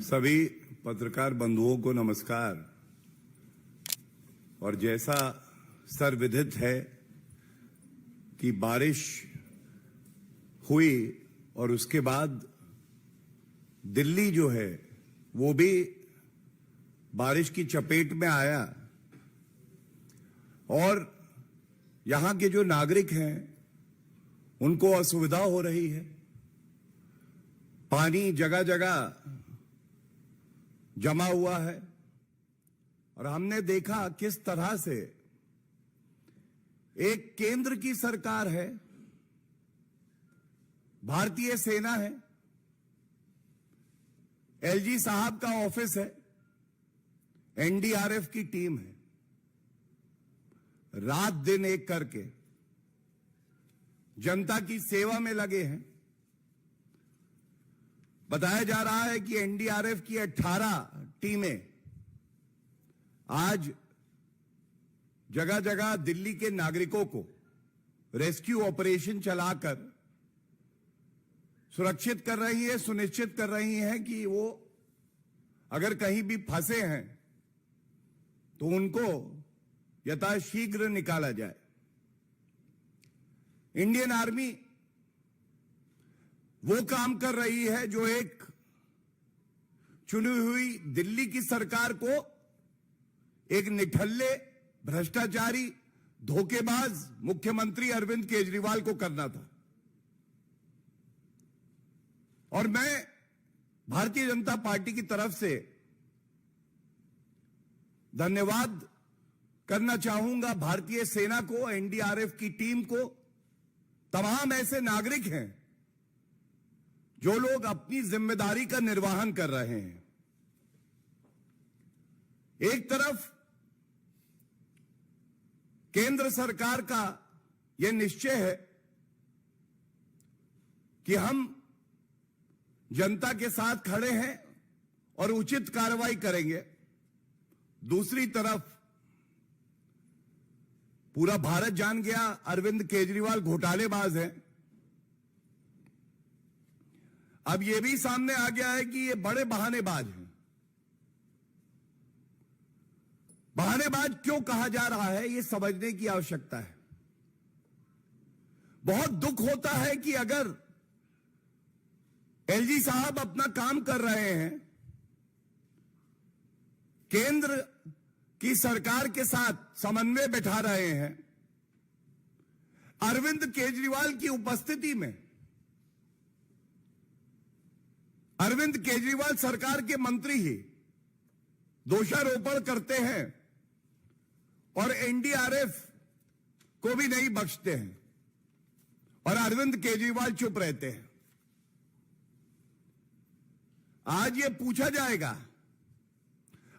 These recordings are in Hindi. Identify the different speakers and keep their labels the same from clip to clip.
Speaker 1: सभी पत्रकार बंधुओं को नमस्कार। और जैसा सर्वविदित है कि बारिश हुई और उसके बाद दिल्ली जो है वो भी बारिश की चपेट में आया और यहां के जो नागरिक हैं उनको असुविधा हो रही है। पानी जगह जगह जमा हुआ है और हमने देखा किस तरह से एक केंद्र की सरकार है, भारतीय सेना है, एलजी साहब का ऑफिस है, एनडीआरएफ की टीम है, रात दिन एक करके जनता की सेवा में लगे हैं। बताया जा रहा है कि एनडीआरएफ की 18 टीमें आज जगह जगह दिल्ली के नागरिकों को रेस्क्यू ऑपरेशन चलाकर सुरक्षित कर रही है, सुनिश्चित कर रही है कि वो अगर कहीं भी फंसे हैं तो उनको यथाशीघ्र निकाला जाए। इंडियन आर्मी वो काम कर रही है जो एक चुनी हुई दिल्ली की सरकार को एक निठल्ले, भ्रष्टाचारी, धोखेबाज मुख्यमंत्री अरविंद केजरीवाल को करना था। और मैं भारतीय जनता पार्टी की तरफ से धन्यवाद करना चाहूंगा भारतीय सेना को, एनडीआरएफ की टीम को, तमाम ऐसे नागरिक हैं जो लोग अपनी जिम्मेदारी का निर्वहन कर रहे हैं। एक तरफ केंद्र सरकार का यह निश्चय है कि हम जनता के साथ खड़े हैं और उचित कार्रवाई करेंगे। दूसरी तरफ पूरा भारत जान गया अरविंद केजरीवाल घोटालेबाज हैं। अब यह भी सामने आ गया है कि ये बड़े बहानेबाज हैं। बहानेबाज क्यों कहा जा रहा है, यह समझने की आवश्यकता है। बहुत दुख होता है कि अगर एलजी साहब अपना काम कर रहे हैं, केंद्र की सरकार के साथ समन्वय बैठा रहे हैं, अरविंद केजरीवाल की उपस्थिति में अरविंद केजरीवाल सरकार के मंत्री ही दोषारोपण करते हैं और एनडीआरएफ को भी नहीं बख्शते हैं और अरविंद केजरीवाल चुप रहते हैं। आज ये पूछा जाएगा,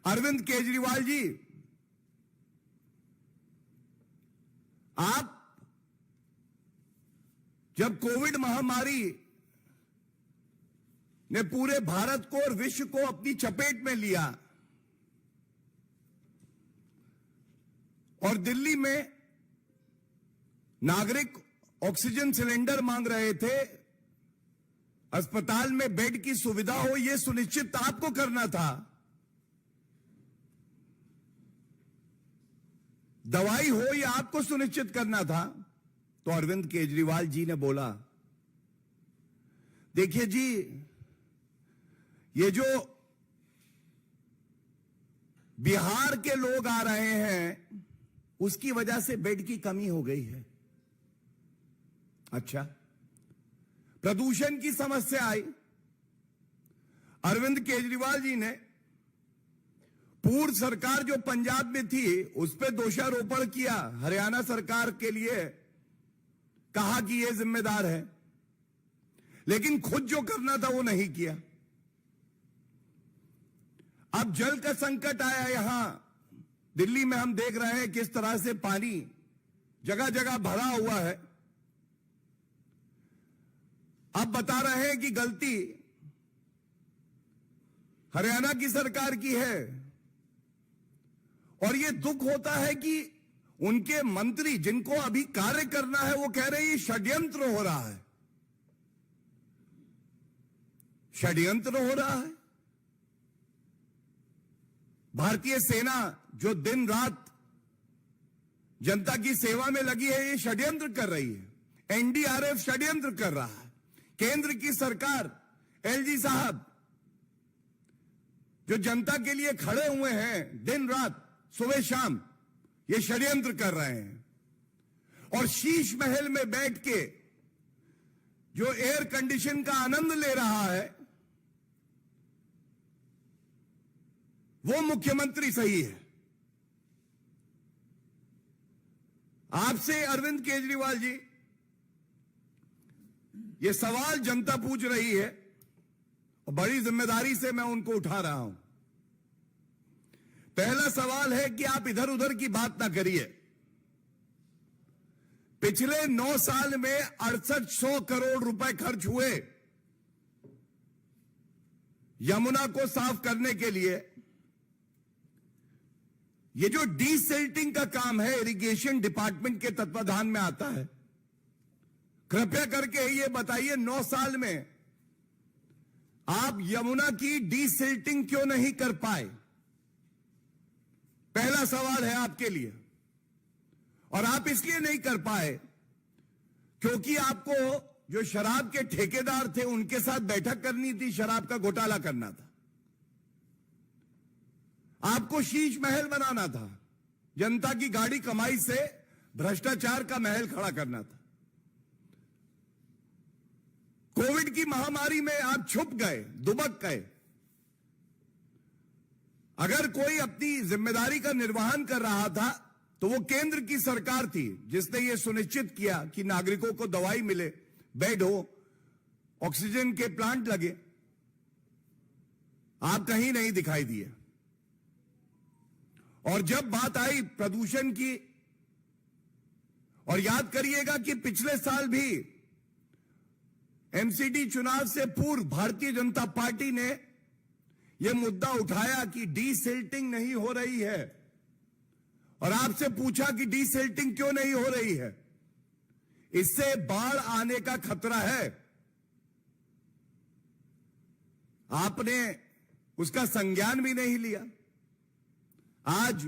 Speaker 1: अरविंद केजरीवाल जी, आप जब कोविड महामारी ने पूरे भारत को और विश्व को अपनी चपेट में लिया और दिल्ली में नागरिक ऑक्सीजन सिलेंडर मांग रहे थे, अस्पताल में बेड की सुविधा हो, यह सुनिश्चित आपको करना था, दवाई हो यह आपको सुनिश्चित करना था। तो अरविंद केजरीवाल जी ने बोला, देखिए जी, ये जो बिहार के लोग आ रहे हैं उसकी वजह से बेड की कमी हो गई है। अच्छा, प्रदूषण की समस्या आई, अरविंद केजरीवाल जी ने पूर्व सरकार जो पंजाब में थी उस पर दोषारोपण किया, हरियाणा सरकार के लिए कहा कि यह जिम्मेदार है, लेकिन खुद जो करना था वो नहीं किया। अब जल का संकट आया, यहां दिल्ली में हम देख रहे हैं किस तरह से पानी जगह जगह भरा हुआ है। अब बता रहे हैं कि गलती हरियाणा की सरकार की है और यह दुख होता है कि उनके मंत्री जिनको अभी कार्य करना है वो कह रहे हैं षड्यंत्र हो रहा है। षड्यंत्र हो रहा है। भारतीय सेना जो दिन रात जनता की सेवा में लगी है, ये षड्यंत्र कर रही है। एनडीआरएफ षड्यंत्र कर रहा है। केंद्र की सरकार, एलजी साहब जो जनता के लिए खड़े हुए हैं दिन रात, सुबह शाम, ये षड्यंत्र कर रहे हैं। और शीश महल में बैठ के जो एयर कंडीशन का आनंद ले रहा है, वो मुख्यमंत्री सही है। आपसे अरविंद केजरीवाल जी, ये सवाल जनता पूछ रही है और बड़ी जिम्मेदारी से मैं उनको उठा रहा हूं। पहला सवाल है कि आप इधर उधर की बात ना करिए। पिछले 9 साल में 6800 करोड़ रुपए खर्च हुए यमुना को साफ करने के लिए। ये जो डीसिल्टिंग का काम है, इरिगेशन डिपार्टमेंट के तत्वाधान में आता है। कृपया करके ये बताइए, 9 साल में आप यमुना की डीसिल्टिंग क्यों नहीं कर पाए? पहला सवाल है आपके लिए। और आप इसलिए नहीं कर पाए क्योंकि आपको जो शराब के ठेकेदार थे उनके साथ बैठक करनी थी, शराब का घोटाला करना था। आपको शीश महल बनाना था, जनता की गाड़ी कमाई से भ्रष्टाचार का महल खड़ा करना था। कोविड की महामारी में आप छुप गए, दुबक गए। अगर कोई अपनी जिम्मेदारी का निर्वहन कर रहा था तो वो केंद्र की सरकार थी जिसने ये सुनिश्चित किया कि नागरिकों को दवाई मिले, बेड हो, ऑक्सीजन के प्लांट लगे। आप कहीं नहीं दिखाई दिए। और जब बात आई प्रदूषण की, और याद करिएगा कि पिछले साल भी एमसीडी चुनाव से पूर्व भारतीय जनता पार्टी ने यह मुद्दा उठाया कि डीसिल्टिंग नहीं हो रही है, और आपसे पूछा कि डीसिल्टिंग क्यों नहीं हो रही है। इससे बाढ़ आने का खतरा है। आपने उसका संज्ञान भी नहीं लिया। आज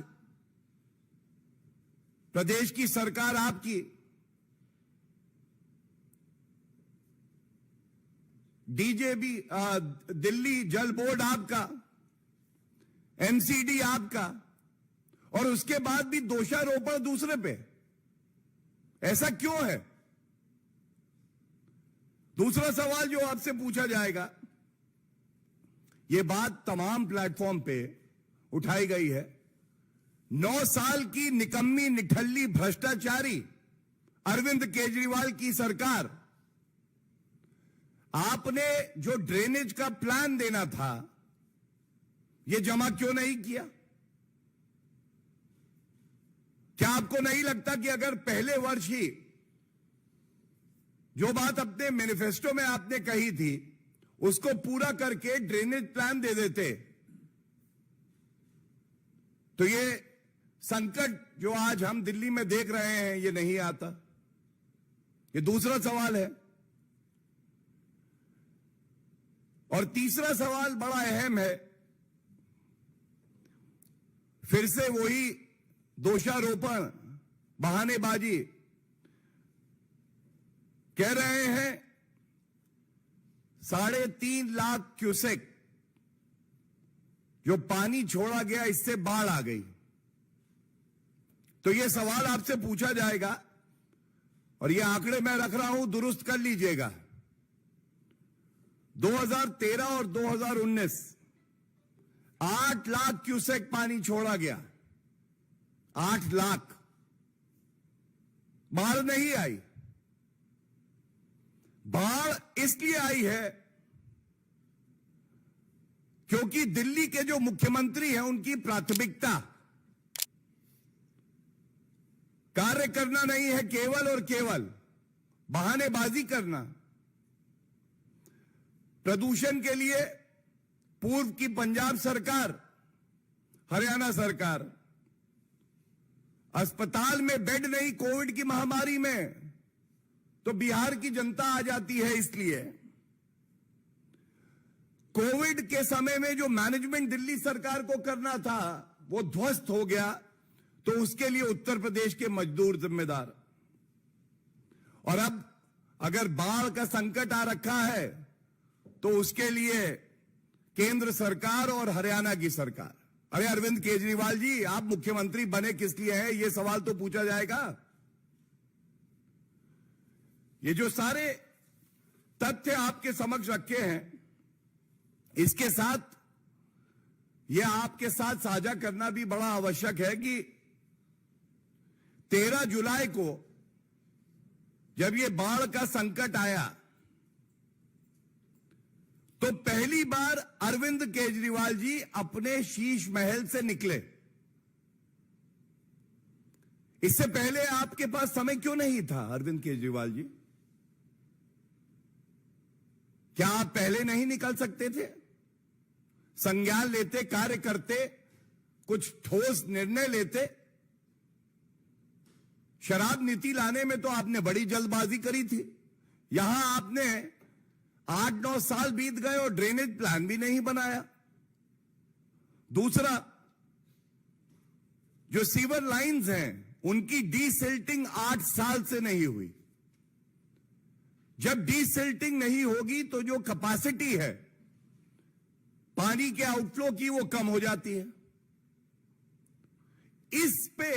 Speaker 1: प्रदेश की सरकार आपकी डीजेबी, दिल्ली जल बोर्ड आपका, एमसीडी आपका, और उसके बाद भी दोषारोपण दूसरे पे। ऐसा क्यों है? दूसरा सवाल जो आपसे पूछा जाएगा, यह बात तमाम प्लेटफॉर्म पे उठाई गई है। 9 साल की निकम्मी, निठल्ली, भ्रष्टाचारी अरविंद केजरीवाल की सरकार, आपने जो ड्रेनेज का प्लान देना था, यह जमा क्यों नहीं किया? क्या आपको नहीं लगता कि अगर पहले वर्ष ही जो बात अपने मैनिफेस्टो में आपने कही थी उसको पूरा करके ड्रेनेज प्लान दे देते तो ये संकट जो आज हम दिल्ली में देख रहे हैं ये नहीं आता? ये दूसरा सवाल है। और तीसरा सवाल बड़ा अहम है। फिर से वही दोषारोपण, बहानेबाजी। कह रहे हैं 3.5 लाख क्यूसेक जो पानी छोड़ा गया, इससे बाढ़ आ गई। तो यह सवाल आपसे पूछा जाएगा, और ये आंकड़े मैं रख रहा हूं, दुरुस्त कर लीजिएगा। 2013 और 2019 8 लाख क्यूसेक पानी छोड़ा गया। 8 लाख। बाढ़ नहीं आई। बाढ़ इसलिए आई है क्योंकि दिल्ली के जो मुख्यमंत्री हैं उनकी प्राथमिकता कार्य करना नहीं है, केवल और केवल बहानेबाजी करना। प्रदूषण के लिए पूर्व की पंजाब सरकार, हरियाणा सरकार, अस्पताल में बेड नहीं कोविड की महामारी में, तो बिहार की जनता आ जाती है। इसलिए कोविड के समय में जो मैनेजमेंट दिल्ली सरकार को करना था वो ध्वस्त हो गया, तो उसके लिए उत्तर प्रदेश के मजदूर जिम्मेदार। और अब अगर बाढ़ का संकट आ रखा है तो उसके लिए केंद्र सरकार और हरियाणा की सरकार। अरे अरविंद केजरीवाल जी, आप मुख्यमंत्री बने किस लिए हैं, यह सवाल तो पूछा जाएगा। ये जो सारे तथ्य आपके समक्ष रखे हैं, इसके साथ यह आपके साथ साझा करना भी बड़ा आवश्यक है कि 13 जुलाई को जब ये बाढ़ का संकट आया तो पहली बार अरविंद केजरीवाल जी अपने शीश महल से निकले। इससे पहले आपके पास समय क्यों नहीं था अरविंद केजरीवाल जी? क्या आप पहले नहीं निकल सकते थे? संज्ञान लेते, कार्य करते, कुछ ठोस निर्णय लेते। शराब नीति लाने में तो आपने बड़ी जल्दबाजी करी थी। यहां आपने 8-9 साल बीत गए और ड्रेनेज प्लान भी नहीं बनाया। दूसरा, जो सीवर लाइंस हैं उनकी डीसिल्टिंग 8 साल से नहीं हुई। जब डीसिल्टिंग नहीं होगी तो जो कैपेसिटी है पानी के आउटफ्लो की वो कम हो जाती है। इस पे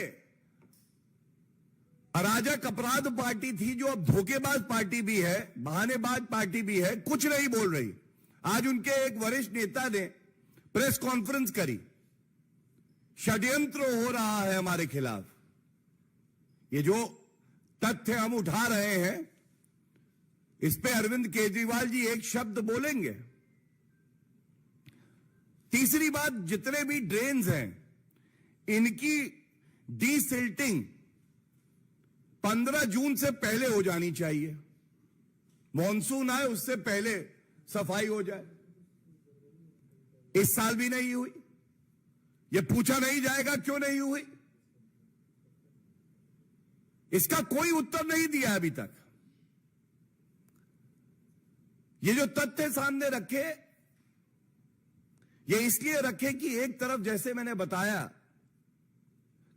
Speaker 1: अराजक अपराध पार्टी थी, जो अब धोखेबाज पार्टी भी है, बहानेबाज पार्टी भी है, कुछ नहीं बोल रही। आज उनके एक वरिष्ठ नेता ने प्रेस कॉन्फ्रेंस करी, षड्यंत्र हो रहा है हमारे खिलाफ। ये जो तथ्य हम उठा रहे हैं, इस पे अरविंद केजरीवाल जी एक शब्द बोलेंगे। तीसरी बात, जितने भी ड्रेन्स हैं इनकी डीसिल्टिंग 15 जून से पहले हो जानी चाहिए। मॉनसून आए उससे पहले सफाई हो जाए। इस साल भी नहीं हुई। यह पूछा नहीं जाएगा क्यों नहीं हुई, इसका कोई उत्तर नहीं दिया अभी तक। ये जो तथ्य सामने रखे, ये इसलिए रखे कि एक तरफ जैसे मैंने बताया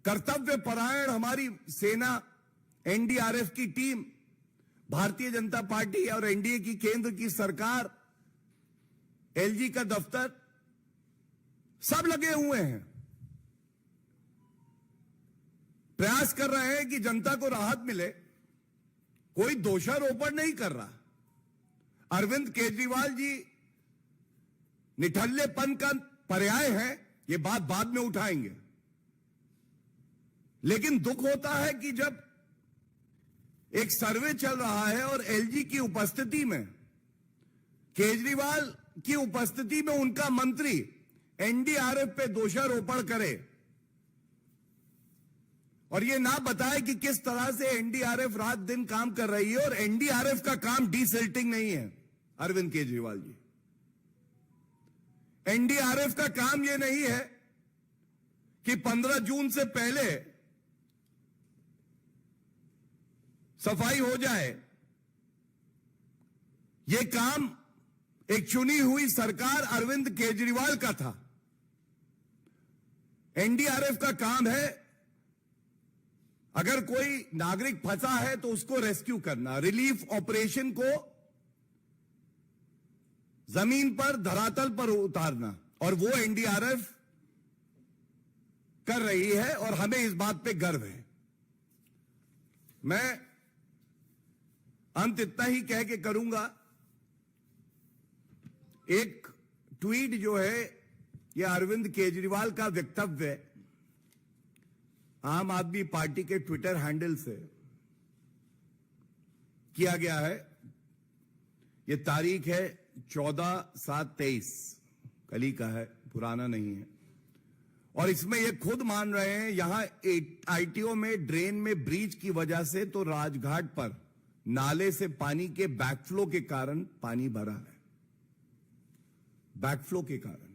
Speaker 1: कर्तव्य परायण हमारी सेना, एनडीआरएफ की टीम, भारतीय जनता पार्टी और एनडीए की केंद्र की सरकार, एलजी का दफ्तर, सब लगे हुए हैं, प्रयास कर रहे हैं कि जनता को राहत मिले। कोई दोषारोपण नहीं कर रहा। अरविंद केजरीवाल जी निठल्लेपन का पर्याय है, ये बात बाद में उठाएंगे। लेकिन दुख होता है कि जब एक सर्वे चल रहा है और एलजी की उपस्थिति में, केजरीवाल की उपस्थिति में उनका मंत्री एनडीआरएफ पे दोषारोपण करे और ये ना बताए कि किस तरह से एनडीआरएफ रात दिन काम कर रही है। और एनडीआरएफ का काम डीसिल्टिंग नहीं है अरविंद केजरीवाल जी। एनडीआरएफ का काम यह नहीं है कि 15 जून से पहले सफाई हो जाए। यह काम एक चुनी हुई सरकार अरविंद केजरीवाल का था। एनडीआरएफ का काम है अगर कोई नागरिक फंसा है तो उसको रेस्क्यू करना, रिलीफ ऑपरेशन को जमीन पर, धरातल पर उतारना, और वो एनडीआरएफ कर रही है और हमें इस बात पे गर्व है। मैं अंत इतना ही कह के करूंगा, एक ट्वीट जो है यह अरविंद केजरीवाल का वक्तव्य है, आम आदमी पार्टी के ट्विटर हैंडल से किया गया है। यह तारीख है 14/7/23, कल ही का है, पुराना नहीं है। और इसमें यह खुद मान रहे हैं यहां आईटीओ में ड्रेन में ब्रीच की वजह से तो राजघाट पर नाले से पानी के बैकफ्लो के कारण पानी भरा है। बैकफ्लो के कारण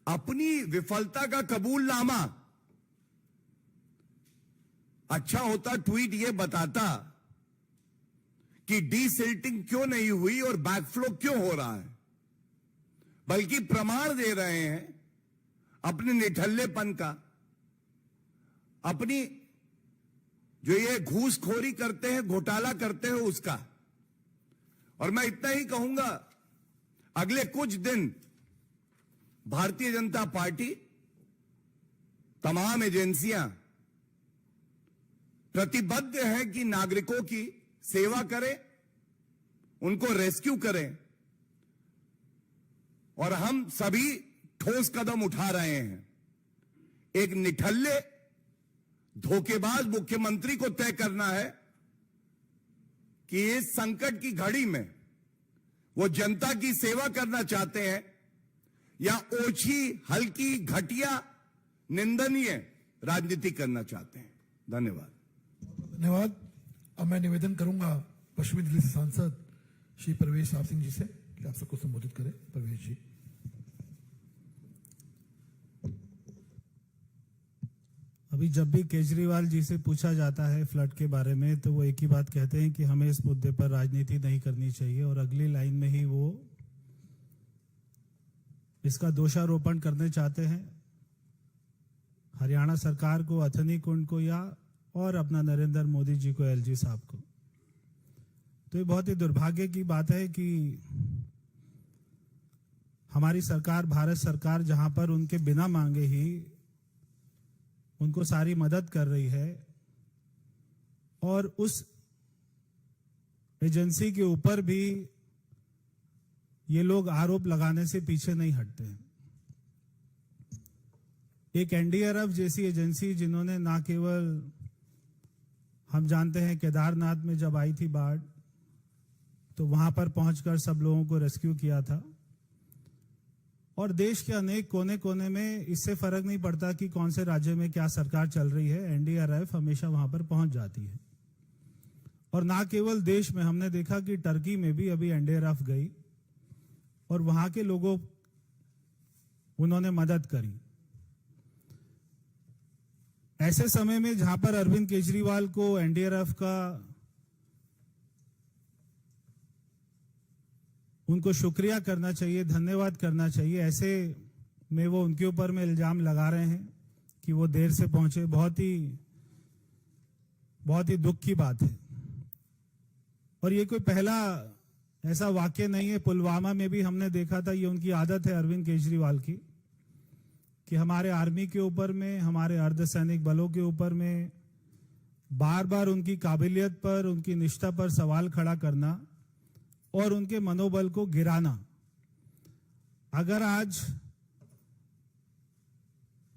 Speaker 1: अपनी विफलता का कबूलनामा, अच्छा होता ट्वीट यह बताता कि डीसिल्टिंग क्यों नहीं हुई और बैकफ्लो क्यों हो रहा है। बल्कि प्रमाण दे रहे हैं अपने निठल्लेपन का, अपनी जो ये घूसखोरी करते हैं, घोटाला करते हैं उसका। और मैं इतना ही कहूंगा, अगले कुछ दिन भारतीय जनता पार्टी, तमाम एजेंसियां प्रतिबद्ध है कि नागरिकों की सेवा करें, उनको रेस्क्यू करें, और हम सभी ठोस कदम उठा रहे हैं। एक निठल्ले धोखेबाज मुख्यमंत्री को तय करना है कि इस संकट की घड़ी में वो जनता की सेवा करना चाहते हैं या ओछी, हल्की, घटिया, निंदनीय राजनीति करना चाहते हैं। धन्यवाद।
Speaker 2: धन्यवाद। अब मैं निवेदन करूंगा पश्चिमी दिल्ली से सांसद श्री परवेश साहब सिंह जी से कि आप सबको संबोधित करें। परवेश जी।
Speaker 3: अभी जब भी केजरीवाल जी से पूछा जाता है फ्लड के बारे में, तो वो एक ही बात कहते हैं कि हमें इस मुद्दे पर राजनीति नहीं करनी चाहिए, और अगली लाइन में ही वो इसका दोषारोपण करने चाहते हैं हरियाणा सरकार को, अथनी कुंड को, या और अपना नरेंद्र मोदी जी को, एलजी साहब को। तो ये बहुत ही दुर्भाग्य की बात है कि हमारी सरकार, भारत सरकार, जहां पर उनके बिना मांगे ही उनको सारी मदद कर रही है, और उस एजेंसी के ऊपर भी ये लोग आरोप लगाने से पीछे नहीं हटते हैं। एक एनडीआरएफ जैसी एजेंसी, जिन्होंने ना केवल, हम जानते हैं केदारनाथ में जब आई थी बाढ़, तो वहां पर पहुंचकर सब लोगों को रेस्क्यू किया था, और देश के अनेक कोने कोने में इससे फर्क नहीं पड़ता कि कौन से राज्य में क्या सरकार चल रही है, एनडीआरएफ हमेशा वहां पर पहुंच जाती है। और ना केवल देश में, हमने देखा कि टर्की में भी अभी एनडीआरएफ गई और वहां के लोगों, उन्होंने मदद करी। ऐसे समय में जहां पर अरविंद केजरीवाल को एनडीआरएफ का, उनको शुक्रिया करना चाहिए, धन्यवाद करना चाहिए, ऐसे में वो उनके ऊपर में इल्जाम लगा रहे हैं कि वो देर से पहुंचे। बहुत ही दुख की बात है। और ये कोई पहला ऐसा वाक्य नहीं है, पुलवामा में भी हमने देखा था। ये उनकी आदत है अरविंद केजरीवाल की, कि हमारे आर्मी के ऊपर में, हमारे अर्धसैनिक बलों के ऊपर में बार बार उनकी काबिलियत पर, उनकी निष्ठा पर सवाल खड़ा करना और उनके मनोबल को गिराना। अगर आज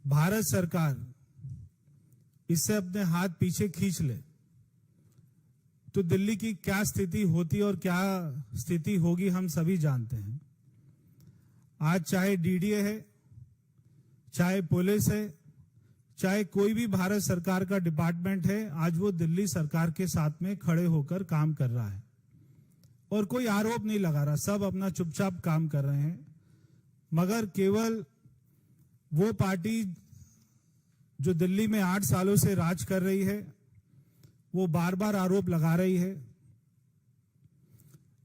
Speaker 3: भारत सरकार इससे अपने हाथ पीछे खींच ले तो दिल्ली की क्या स्थिति होती और क्या स्थिति होगी हम सभी जानते हैं। आज चाहे डीडीए है, चाहे पुलिस है, चाहे कोई भी भारत सरकार का डिपार्टमेंट है, आज वो दिल्ली सरकार के साथ में खड़े होकर काम कर रहा है और कोई आरोप नहीं लगा रहा। सब अपना चुपचाप काम कर रहे हैं। मगर केवल वो पार्टी जो दिल्ली में 8 सालों से राज कर रही है, वो बार बार आरोप लगा रही है।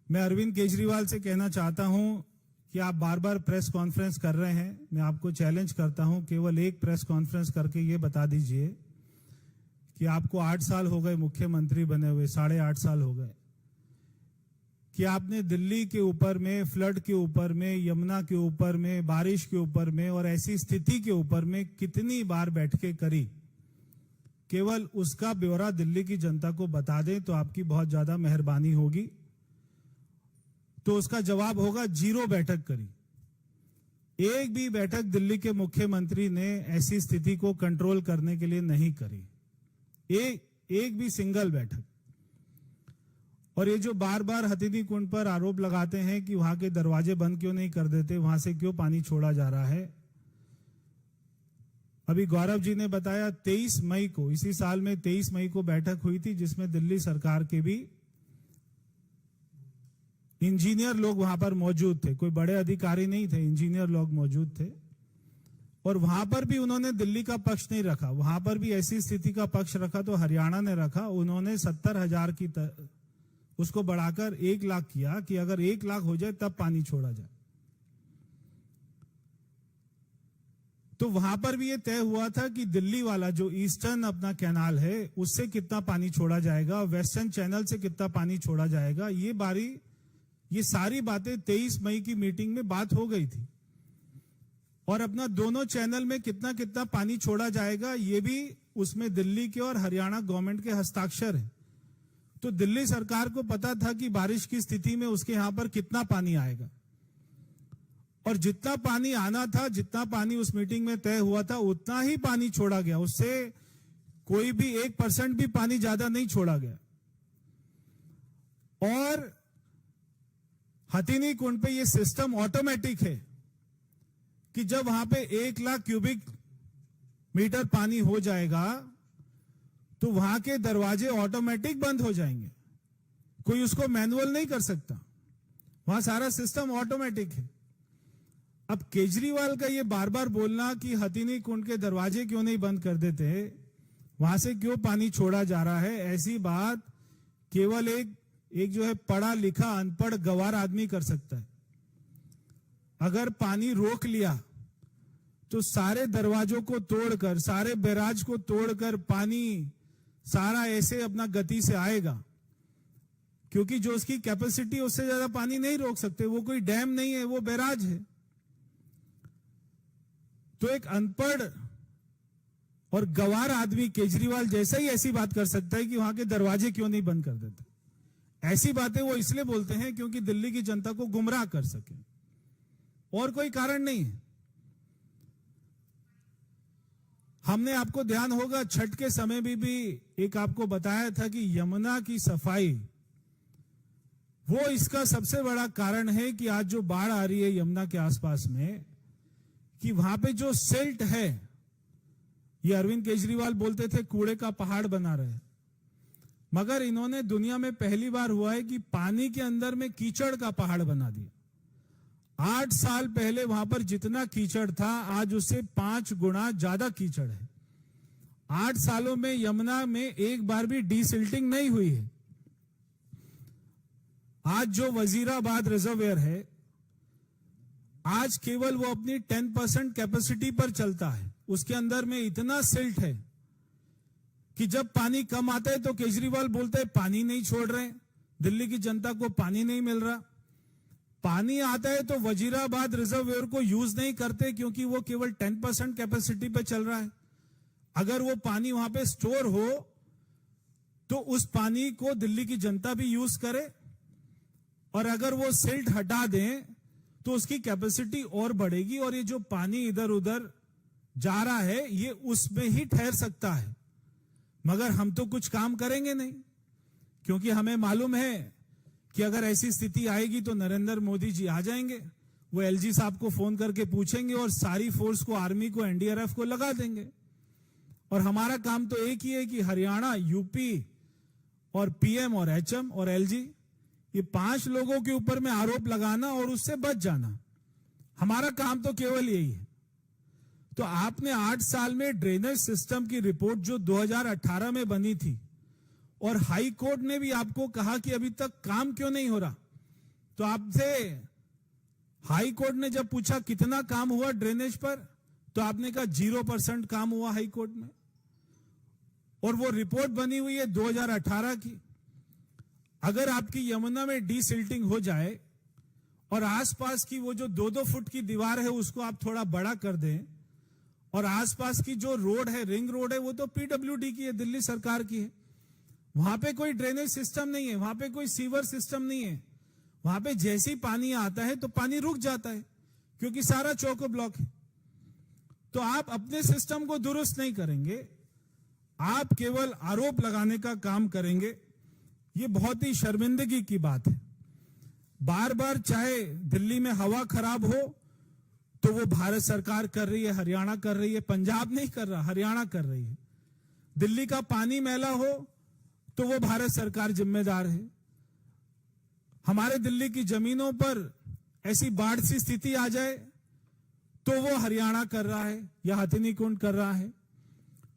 Speaker 3: मैं अरविंद केजरीवाल से कहना चाहता हूं कि आप बार बार प्रेस कॉन्फ्रेंस कर रहे हैं। मैं आपको चैलेंज करता हूं, केवल एक प्रेस कॉन्फ्रेंस करके ये बता दीजिए कि आपको 8 साल हो गए मुख्यमंत्री बने हुए, 8.5 साल हो गए, कि आपने दिल्ली के ऊपर में, फ्लड के ऊपर में, यमुना के ऊपर में, बारिश के ऊपर में और ऐसी स्थिति के ऊपर में कितनी बार बैठकें करी। केवल उसका ब्यौरा दिल्ली की जनता को बता दें तो आपकी बहुत ज्यादा मेहरबानी होगी। तो उसका जवाब होगा 0 बैठक करी। एक भी बैठक दिल्ली के मुख्यमंत्री ने ऐसी स्थिति को कंट्रोल करने के लिए नहीं करी, एक भी सिंगल बैठक। और ये जो बार बार हथिनी कुंड पर आरोप लगाते हैं कि वहां के दरवाजे बंद क्यों नहीं कर देते, वहां से क्यों पानी छोड़ा जा रहा है। अभी गौरव जी ने बताया 23 मई को, इसी साल में 23 मई को बैठक हुई थी, जिसमें दिल्ली सरकार के भी इंजीनियर लोग वहां पर मौजूद थे। कोई बड़े अधिकारी नहीं थे, इंजीनियर लोग मौजूद थे। और वहां पर भी उन्होंने दिल्ली का पक्ष नहीं रखा। वहां पर भी ऐसी स्थिति का पक्ष रखा तो हरियाणा ने रखा। उन्होंने 70,000 की उसको बढ़ाकर 1 लाख किया कि अगर 1 लाख हो जाए तब पानी छोड़ा जाए। तो वहां पर भी ये तय हुआ था कि दिल्ली वाला जो ईस्टर्न अपना कैनाल है उससे कितना पानी छोड़ा जाएगा, वेस्टर्न चैनल से कितना पानी छोड़ा जाएगा। ये सारी बातें 23 मई की मीटिंग में बात हो गई थी। और अपना दोनों चैनल में कितना कितना पानी छोड़ा जाएगा ये भी उसमें दिल्ली के और हरियाणा गवर्नमेंट के हस्ताक्षर है। तो दिल्ली सरकार को पता था कि बारिश की स्थिति में उसके यहां पर कितना पानी आएगा, और जितना पानी आना था, जितना पानी उस मीटिंग में तय हुआ था, उतना ही पानी छोड़ा गया। उससे कोई भी 1% भी पानी ज्यादा नहीं छोड़ा गया। और हथिनी कुंड पे ये सिस्टम ऑटोमेटिक है कि जब वहां पे 1 लाख क्यूबिक मीटर पानी हो जाएगा तो वहां के दरवाजे ऑटोमेटिक बंद हो जाएंगे, कोई उसको मैनुअल नहीं कर सकता, वहां सारा सिस्टम ऑटोमेटिक है। अब केजरीवाल का ये बार बार बोलना कि हथिनी कुंड के दरवाजे क्यों नहीं बंद कर देते, वहां से क्यों पानी छोड़ा जा रहा है, ऐसी बात केवल एक जो है पढ़ा लिखा अनपढ़ गवार आदमी कर सकता है। अगर पानी रोक लिया तो सारे दरवाजों को तोड़कर, सारे बैराज को तोड़कर पानी सारा ऐसे अपना गति से आएगा, क्योंकि जो उसकी कैपेसिटी उससे ज्यादा पानी नहीं रोक सकते। वो कोई डैम नहीं है, वो बैराज है। तो एक अनपढ़ और गवार आदमी केजरीवाल जैसा ही ऐसी बात कर सकता है कि वहां के दरवाजे क्यों नहीं बंद कर देते। ऐसी बातें वो इसलिए बोलते हैं क्योंकि दिल्ली की जनता को गुमराह कर सके, और कोई कारण नहीं है। हमने आपको ध्यान होगा छठ के समय भी एक आपको बताया था कि यमुना की सफाई वो इसका सबसे बड़ा कारण है कि आज जो बाढ़ आ रही है यमुना के आसपास में, कि वहां पे जो सिल्ट है, ये अरविंद केजरीवाल बोलते थे कूड़े का पहाड़ बना रहे, मगर इन्होंने दुनिया में पहली बार हुआ है कि पानी के अंदर में कीचड़ का पहाड़ बना दिया। 8 साल पहले वहां पर जितना कीचड़ था आज उससे 5 गुना ज्यादा कीचड़ है। 8 सालों में यमुना में एक बार भी डीसिल्टिंग नहीं हुई है। आज जो वजीराबाद रिजर्वेयर है, आज केवल वो अपनी 10% कैपेसिटी पर चलता है। उसके अंदर में इतना सिल्ट है कि जब पानी कम आता है तो केजरीवाल बोलते हैं पानी नहीं छोड़ रहे, दिल्ली की जनता को पानी नहीं मिल रहा। पानी आता है तो वजीराबाद रिजर्वेयर को यूज नहीं करते क्योंकि वो केवल 10% कैपेसिटी पे चल रहा है। अगर वो पानी वहां पे स्टोर हो तो उस पानी को दिल्ली की जनता भी यूज करे, और अगर वो सिल्ट हटा दें तो उसकी कैपेसिटी और बढ़ेगी, और ये जो पानी इधर उधर जा रहा है ये उसमें ही ठहर सकता है। मगर हम तो कुछ काम करेंगे नहीं, क्योंकि हमें मालूम है कि अगर ऐसी स्थिति आएगी तो नरेंद्र मोदी जी आ जाएंगे, वो एलजी साहब को फोन करके पूछेंगे और सारी फोर्स को, आर्मी को, एनडीआरएफ को लगा देंगे। और हमारा काम तो एक ही है कि हरियाणा, यूपी और पीएम और एचएम और एलजी, ये 5 लोगों के ऊपर में आरोप लगाना और उससे बच जाना। हमारा काम तो केवल यही है। तो आपने 8 साल में ड्रेनेज सिस्टम की रिपोर्ट जो 2018 में बनी थी, और हाई कोर्ट ने भी आपको कहा कि अभी तक काम क्यों नहीं हो रहा, तो आपसे हाई कोर्ट ने जब पूछा कितना काम हुआ ड्रेनेज पर, तो आपने कहा 0% काम हुआ हाई कोर्ट में। और वो रिपोर्ट बनी हुई है 2018 की। अगर आपकी यमुना में डीसिल्टिंग हो जाए और आसपास की वो जो 2-2 फुट की दीवार है उसको आप थोड़ा बड़ा कर दें, और आसपास की जो रोड है, रिंग रोड है, वो तो पीडब्ल्यूडी की है, दिल्ली सरकार की है। वहां पे कोई ड्रेनेज सिस्टम नहीं है, वहां पे कोई सीवर सिस्टम नहीं है। वहां पे जैसे ही पानी आता है तो पानी रुक जाता है, क्योंकि सारा चौको ब्लॉक है। तो आप अपने सिस्टम को दुरुस्त नहीं करेंगे, आप केवल आरोप लगाने का काम करेंगे। ये बहुत ही शर्मिंदगी की बात है। बार बार चाहे दिल्ली में हवा खराब हो तो वो भारत सरकार कर रही है, हरियाणा कर रही है, पंजाब नहीं कर रहा, हरियाणा कर रही है। दिल्ली का पानी मैला हो तो वो भारत सरकार जिम्मेदार है। हमारे दिल्ली की जमीनों पर ऐसी बाढ़ सी स्थिति आ जाए तो वो हरियाणा कर रहा है या हथिनी कुंड कर रहा है।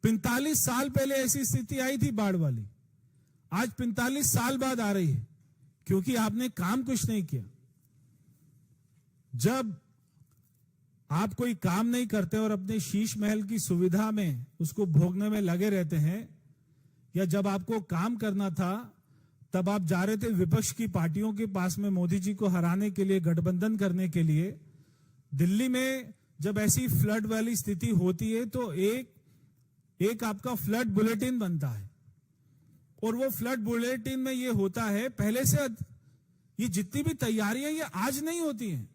Speaker 3: 45 साल पहले ऐसी स्थिति आई थी बाढ़ वाली, आज 45 साल बाद आ रही है, क्योंकि आपने काम कुछ नहीं किया। जब आप कोई काम नहीं करते और अपने शीश महल की सुविधा में उसको भोगने में लगे रहते हैं, या जब आपको काम करना था तब आप जा रहे थे विपक्ष की पार्टियों के पास में मोदी जी को हराने के लिए, गठबंधन करने के लिए। दिल्ली में जब ऐसी फ्लड वाली स्थिति होती है तो एक आपका फ्लड बुलेटिन बनता है, और वो फ्लड बुलेटिन में ये होता है पहले से ये जितनी भी तैयारियां ये आज नहीं होती हैं।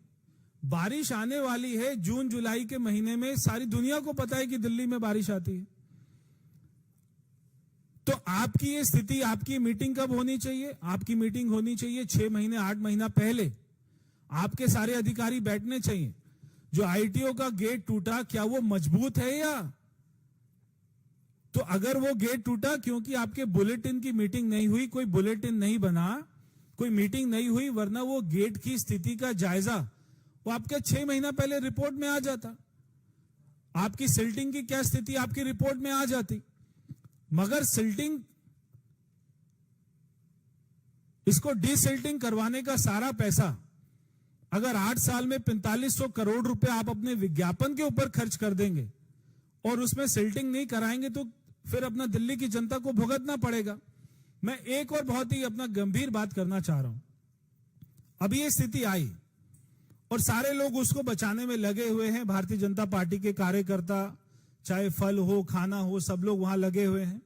Speaker 3: बारिश आने वाली है जून जुलाई के महीने में, सारी दुनिया को पता है कि दिल्ली में बारिश आती है। तो आपकी ये स्थिति, आपकी मीटिंग कब होनी चाहिए? आपकी मीटिंग होनी चाहिए 6 महीने 8 महीना पहले। आपके सारे अधिकारी बैठने चाहिए। जो आईटीओ का गेट टूटा, क्या वो मजबूत है या? तो अगर वो गेट टूटा क्योंकि आपके बुलेटिन की मीटिंग नहीं हुई, कोई बुलेटिन नहीं बना, कोई मीटिंग नहीं हुई, वरना वो गेट की स्थिति का जायजा वो आपके 6 महीना पहले रिपोर्ट में आ जाता। आपकी सिल्टिंग की क्या स्थिति आपकी रिपोर्ट में आ जाती। मगर सिल्टिंग, इसको डिसिल्टिंग करवाने का सारा पैसा अगर 8 साल में 4500 करोड़ रुपए आप अपने विज्ञापन के ऊपर खर्च कर देंगे और उसमें सिल्टिंग नहीं कराएंगे तो फिर अपना दिल्ली की जनता को भुगतना पड़ेगा। मैं एक और बहुत ही अपना गंभीर बात करना चाह रहा हूं। अभी ये स्थिति आई और सारे लोग उसको बचाने में लगे हुए हैं। भारतीय जनता पार्टी के कार्यकर्ता, चाहे फल हो, खाना हो, सब लोग वहां लगे हुए हैं।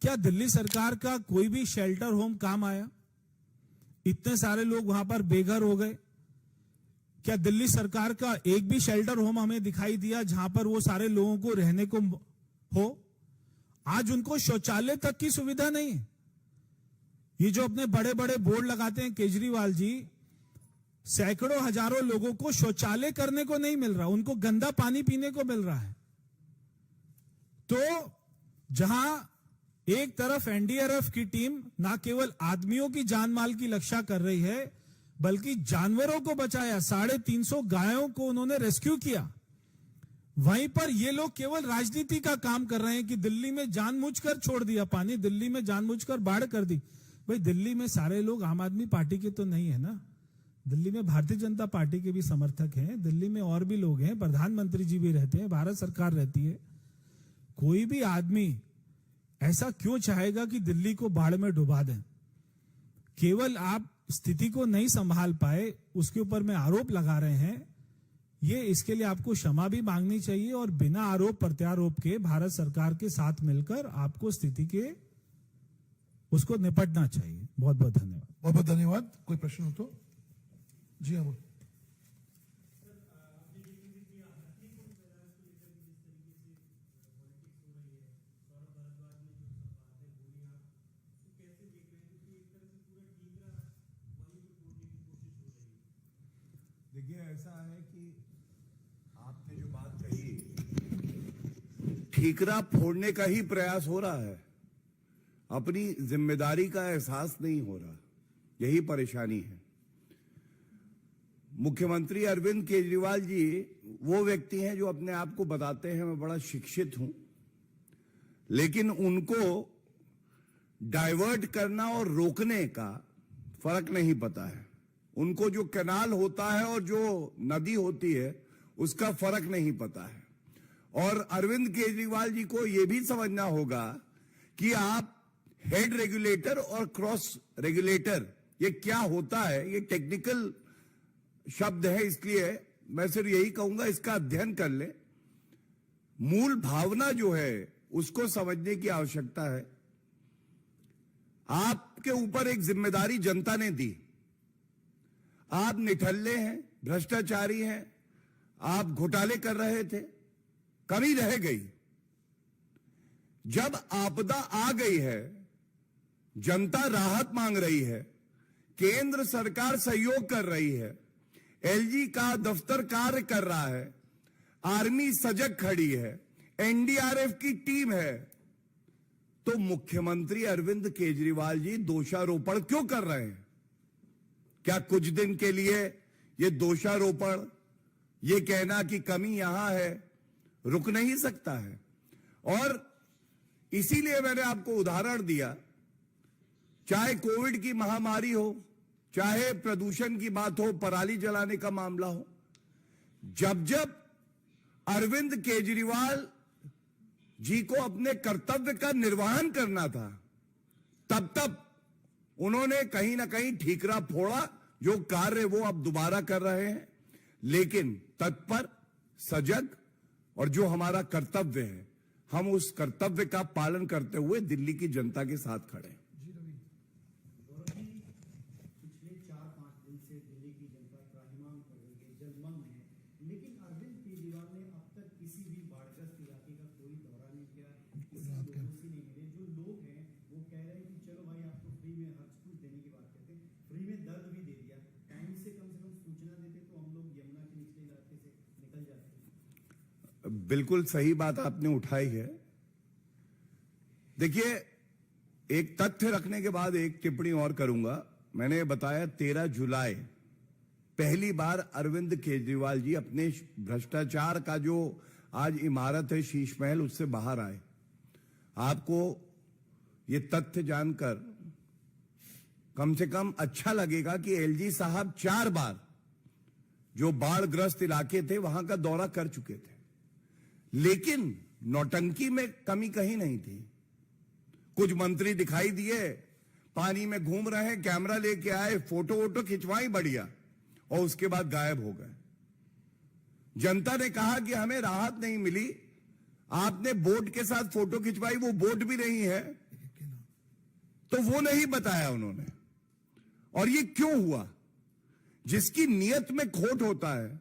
Speaker 3: क्या दिल्ली सरकार का कोई भी शेल्टर होम काम आया? इतने सारे लोग वहां पर बेघर हो गए। क्या दिल्ली सरकार का एक भी शेल्टर होम हमें दिखाई दिया जहां पर वो सारे लोगों को रहने को हो? आज उनको शौचालय तक की सुविधा नहीं है। ये जो अपने बड़े बड़े बोर्ड लगाते हैं केजरीवाल जी, सैकड़ों हजारों लोगों को शौचालय करने को नहीं मिल रहा, उनको गंदा पानी पीने को मिल रहा है। तो जहां एक तरफ एनडीआरएफ की टीम ना केवल आदमियों की जान माल की रक्षा कर रही है बल्कि जानवरों को बचाया, 350 गायों को उन्होंने रेस्क्यू किया, वहीं पर ये लोग केवल राजनीति का काम कर रहे हैं कि दिल्ली में जानबूझकर छोड़ दिया पानी, दिल्ली में जानबूझकर बाढ़ कर दी। भाई दिल्ली में सारे लोग आम आदमी पार्टी के तो नहीं है ना, दिल्ली में भारतीय जनता पार्टी के भी समर्थक हैं, दिल्ली में और भी लोग हैं, प्रधानमंत्री जी भी रहते हैं, भारत सरकार रहती है। कोई भी आदमी ऐसा क्यों चाहेगा कि दिल्ली को बाढ़ में डुबा दें? केवल आप स्थिति को नहीं संभाल पाए उसके ऊपर में आरोप लगा रहे हैं। ये इसके लिए आपको क्षमा भी मांगनी चाहिए और बिना आरोप प्रत्यारोप के भारत सरकार के साथ मिलकर आपको स्थिति के उसको निपटना चाहिए। बहुत बहुत धन्यवाद।
Speaker 2: बहुत बहुत धन्यवाद। कोई प्रश्न हो तो जी अमोल।
Speaker 1: देखिए ऐसा है कि आपने जो बात कही, ठीकरा फोड़ने का ही प्रयास हो रहा है, अपनी जिम्मेदारी का एहसास नहीं हो रहा, यही परेशानी है। मुख्यमंत्री अरविंद केजरीवाल जी वो व्यक्ति हैं जो अपने आप को बताते हैं मैं बड़ा शिक्षित हूं, लेकिन उनको डाइवर्ट करना और रोकने का फर्क नहीं पता है। उनको जो कैनाल होता है और जो नदी होती है उसका फर्क नहीं पता है। और अरविंद केजरीवाल जी को यह भी समझना होगा कि आप हेड रेगुलेटर और क्रॉस रेगुलेटर ये क्या होता है, ये टेक्निकल शब्द है, इसलिए मैं सिर्फ यही कहूंगा इसका अध्ययन कर ले। मूल भावना जो है उसको समझने की आवश्यकता है। आपके ऊपर एक जिम्मेदारी जनता ने दी, आप निठल्ले हैं, भ्रष्टाचारी हैं, आप घोटाले कर रहे थे, कमी रह गई। जब आपदा आ गई है, जनता राहत मांग रही है, केंद्र सरकार सहयोग कर रही है, एलजी का दफ्तर कार्य कर रहा है, आर्मी सजग खड़ी है, एनडीआरएफ की टीम है, तो मुख्यमंत्री अरविंद केजरीवाल जी दोषारोपण क्यों कर रहे हैं? क्या कुछ दिन के लिए ये दोषारोपण, ये कहना कि कमी यहां है, रुक नहीं सकता है? और इसीलिए मैंने आपको उदाहरण दिया, चाहे कोविड की महामारी हो, चाहे प्रदूषण की बात हो, पराली जलाने का मामला हो, जब जब अरविंद केजरीवाल जी को अपने कर्तव्य का निर्वहन करना था, तब तब उन्होंने कहीं ना कहीं ठीकरा फोड़ा। जो कार्य वो अब दोबारा कर रहे हैं, लेकिन तत्पर, सजग और जो हमारा कर्तव्य है, हम उस कर्तव्य का पालन करते हुए दिल्ली की जनता के साथ खड़े हैं।
Speaker 4: पिछले 4-5 दिन से दिल्ली की जनता त्राहिमाम कर रही है, जलमग्न है, लेकिन अरविंद केजरीवाल ने अब तक किसी भी बाढ़ग्रस्त इलाके का कोई दौरा नहीं किया, किसी लोगों से नहीं मिले। जो लोग हैं वो कह रहे हैं कि चलो भाई आपको फ्री में हर कुछ देने की बात करते हैं, फ्री में दर्द भी दे दिया, टाइम से कम सूचना देते तो हम लोग यमुना के निचले इलाके से निकल जाते।
Speaker 1: बिल्कुल सही बात आपने उठाई है। देखिए, एक तथ्य रखने के बाद एक टिप्पणी और करूंगा। मैंने बताया 13 जुलाई पहली बार अरविंद केजरीवाल जी अपने भ्रष्टाचार का जो आज इमारत है शीश महल, उससे बाहर आए। आपको ये तथ्य जानकर कम से कम अच्छा लगेगा कि एलजी साहब 4 बार जो बाढ़ग्रस्त इलाके थे वहां का दौरा कर चुके थे, लेकिन नौटंकी में कमी कहीं नहीं थी। कुछ मंत्री दिखाई दिए पानी में घूम रहे हैं, कैमरा लेके आए, फोटो वोटो खिंचवाई बढ़िया, और उसके बाद गायब हो गए। जनता ने कहा कि हमें राहत नहीं मिली, आपने बोट के साथ फोटो खिंचवाई, वो बोट भी नहीं है, तो वो नहीं बताया उन्होंने। और ये क्यों हुआ? जिसकी नीयत में खोट होता है,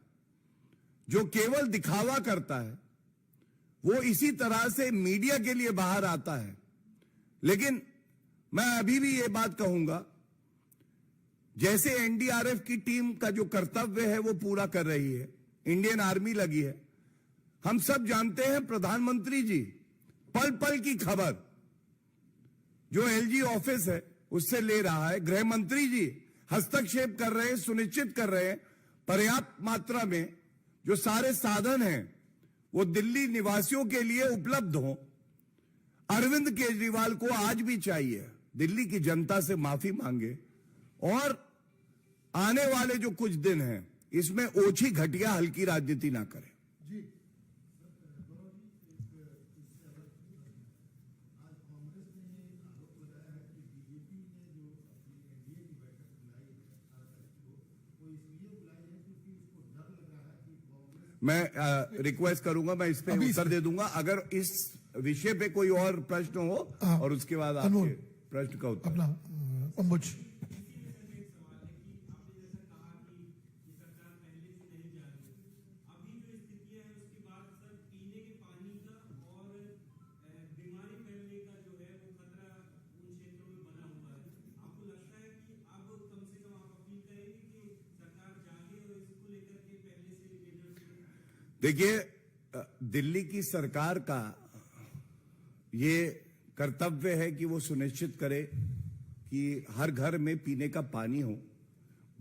Speaker 1: जो केवल दिखावा करता है, वो इसी तरह से मीडिया के लिए बाहर आता है। लेकिन मैं अभी भी ये बात कहूंगा, जैसे एनडीआरएफ की टीम का जो कर्तव्य है वो पूरा कर रही है, इंडियन आर्मी लगी है। हम सब जानते हैं प्रधानमंत्री जी पल पल की खबर जो एलजी ऑफिस है उससे ले रहा है। गृह मंत्री जी हस्तक्षेप कर रहे हैं, सुनिश्चित कर रहे हैं पर्याप्त मात्रा में जो सारे साधन हैं वो दिल्ली निवासियों के लिए उपलब्ध हों। अरविंद केजरीवाल को आज भी चाहिए दिल्ली की जनता से माफी मांगे और आने वाले जो कुछ दिन हैं इसमें ओछी घटिया हल्की राजनीति ना करें। मैं रिक्वेस्ट करूंगा, मैं इस पे उत्तर दे दूंगा अगर इस विषय पे कोई और प्रश्न हो, और उसके बाद आपके प्रश्न का उत्तर।
Speaker 2: अपना अंबुज।
Speaker 1: देखिए, दिल्ली की सरकार का ये कर्तव्य है कि वो सुनिश्चित करे कि हर घर में पीने का पानी हो।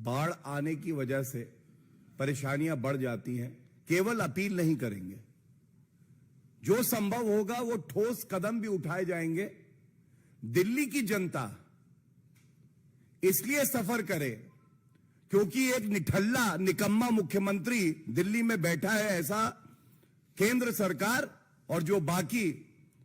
Speaker 1: बाढ़ आने की वजह से परेशानियां बढ़ जाती हैं। केवल अपील नहीं करेंगे, जो संभव होगा वो ठोस कदम भी उठाए जाएंगे। दिल्ली की जनता इसलिए सफर करे क्योंकि एक निठल्ला निकम्मा मुख्यमंत्री दिल्ली में बैठा है, ऐसा केंद्र सरकार और जो बाकी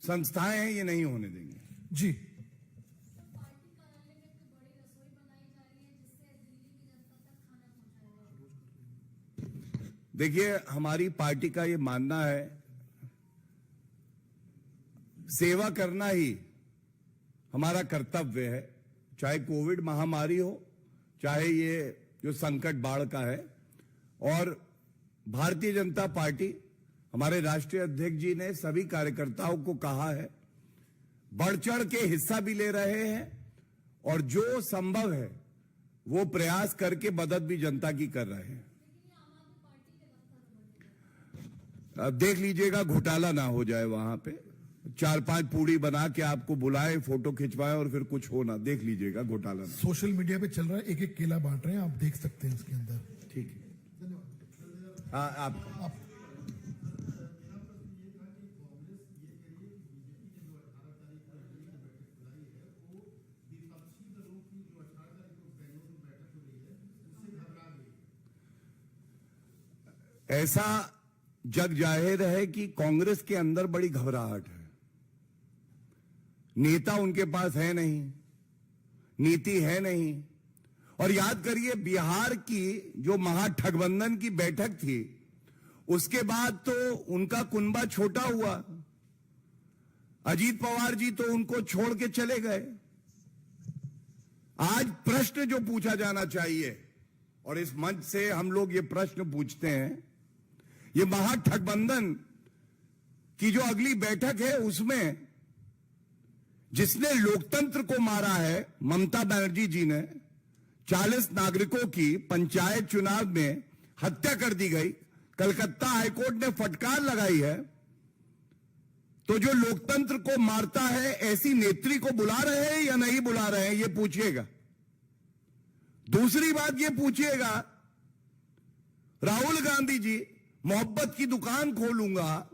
Speaker 1: संस्थाएं हैं ये नहीं होने देंगे।
Speaker 2: जी,
Speaker 5: पार्टी कार्यालय में तो बड़ी रसोई बनाई जा रही है जिससे दिल्ली की जनता तक खाना पहुंचाया जाए।
Speaker 1: देखिए, हमारी पार्टी का ये मानना है सेवा करना ही हमारा कर्तव्य है, चाहे कोविड महामारी हो, चाहे ये जो संकट बाढ़ का है। और भारतीय जनता पार्टी, हमारे राष्ट्रीय अध्यक्ष जी ने सभी कार्यकर्ताओं को कहा है, बढ़ चढ़ के हिस्सा भी ले रहे हैं और जो संभव है वो प्रयास करके मदद भी जनता की कर रहे हैं। अब देख लीजिएगा घोटाला ना हो जाए, वहां पे 4-5 पूड़ी बना के आपको बुलाए, फोटो खिंचवाए और फिर कुछ हो ना, देख लीजिएगा घोटाला ना।
Speaker 2: सोशल मीडिया पे चल रहा है, एक एक केला बांट रहे हैं, आप देख सकते हैं उसके अंदर।
Speaker 1: ठीक है, हाँ आप ऐसा जग जाहिर है कि कांग्रेस के अंदर बड़ी घबराहट है। नेता उनके पास है नहीं, नीति है नहीं। और याद करिए, बिहार की जो महागठबंधन की बैठक थी, उसके बाद तो उनका कुनबा छोटा हुआ। अजीत पवार जी तो उनको छोड़ के चले गए। आज प्रश्न जो पूछा जाना चाहिए, और इस मंच से हम लोग ये प्रश्न पूछते हैं, ये महागठबंधन की जो अगली बैठक है, उसमें जिसने लोकतंत्र को मारा है, ममता बनर्जी जी ने 40 नागरिकों की पंचायत चुनाव में हत्या कर दी गई। कलकत्ता हाईकोर्ट ने फटकार लगाई है। तो जो लोकतंत्र को मारता है, ऐसी नेत्री को बुला रहे हैं या नहीं बुला रहे हैं, ये पूछिएगा। दूसरी बात ये पूछिएगा, राहुल गांधी जी, मोहब्बत की दुकान खोलूंगा।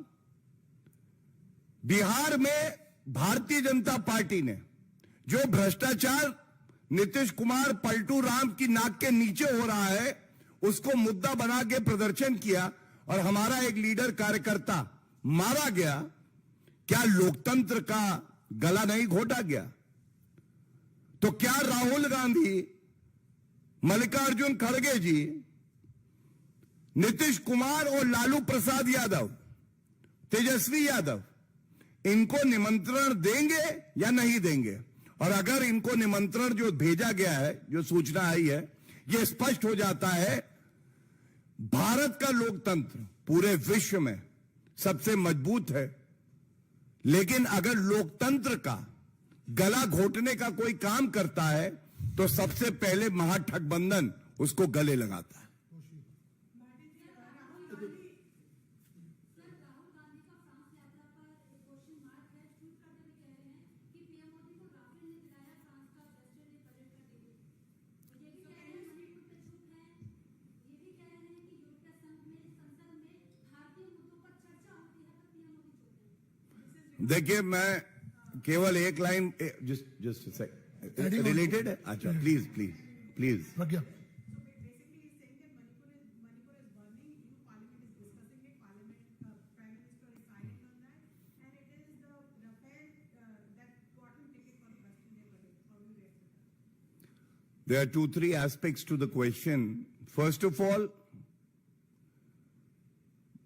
Speaker 1: बिहार में भारतीय जनता पार्टी ने जो भ्रष्टाचार नीतीश कुमार पलटू राम की नाक के नीचे हो रहा है, उसको मुद्दा बना के प्रदर्शन किया और हमारा एक लीडर कार्यकर्ता मारा गया। क्या लोकतंत्र का गला नहीं घोटा गया? तो क्या राहुल गांधी, मल्लिकार्जुन खड़गे जी, नीतीश कुमार और लालू प्रसाद यादव, तेजस्वी यादव, इनको निमंत्रण देंगे या नहीं देंगे? और अगर इनको निमंत्रण जो भेजा गया है, जो सूचना आई है, यह स्पष्ट हो जाता है भारत का लोकतंत्र पूरे विश्व में सबसे मजबूत है। लेकिन अगर लोकतंत्र का गला घोटने का कोई काम करता है, तो सबसे पहले महागठबंधन उसको गले लगाता है। देखिए, मैं केवल एक लाइन, जस्ट रिलेटेड है। अच्छा, please please please.
Speaker 2: Pragya,
Speaker 1: There are 2-3 aspects to the question. First of all,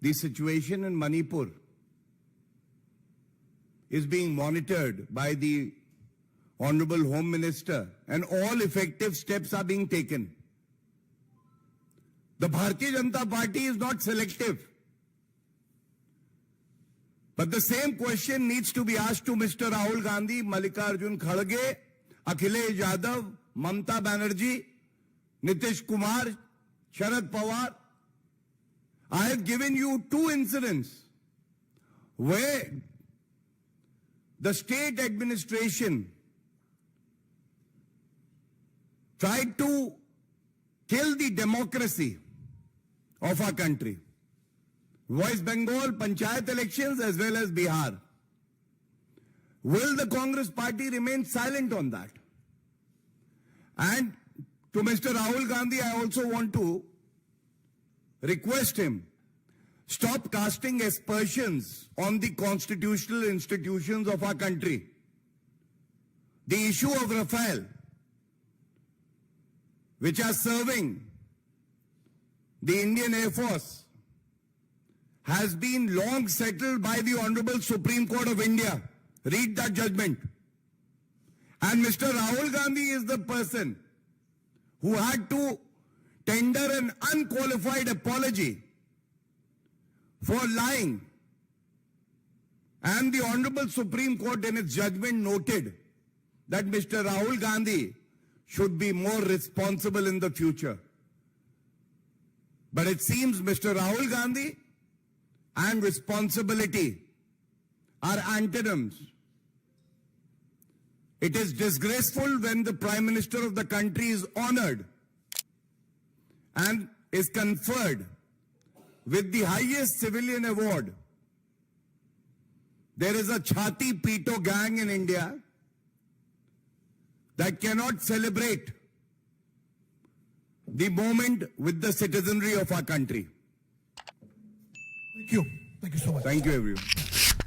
Speaker 1: the situation in Manipur is being monitored by the Honorable Home Minister, and all effective steps are being taken. The Bharatiya Janata Party is not selective. But the same question needs to be asked to Mr. Rahul Gandhi, Mallikarjun Kharge, Akhilesh Yadav, Mamta Banerjee, Nitish Kumar, Sharad Pawar. I have given you 2 incidents where the state administration tried to kill the democracy of our country. West Bengal Panchayat elections as well as Bihar. Will the Congress party remain silent on that? And to Mr. Rahul Gandhi, I also want to request him, stop casting aspersions on the constitutional institutions of our country. The issue of Rafale, which are serving the Indian Air Force, has been long settled by the Honorable Supreme Court of India. Read that judgment. And Mr. Rahul Gandhi is the person who had to tender an unqualified apology for lying. And the Honorable Supreme Court in its judgment noted that Mr. Rahul Gandhi should be more responsible in the future. But it seems Mr. Rahul Gandhi and responsibility are antonyms. It is disgraceful when the Prime Minister of the country is honored and is conferred with the highest civilian award. There is a Chhati Pito gang in India that cannot celebrate the moment with the citizenry of our country.
Speaker 2: Thank you so much.
Speaker 1: Thank you everyone.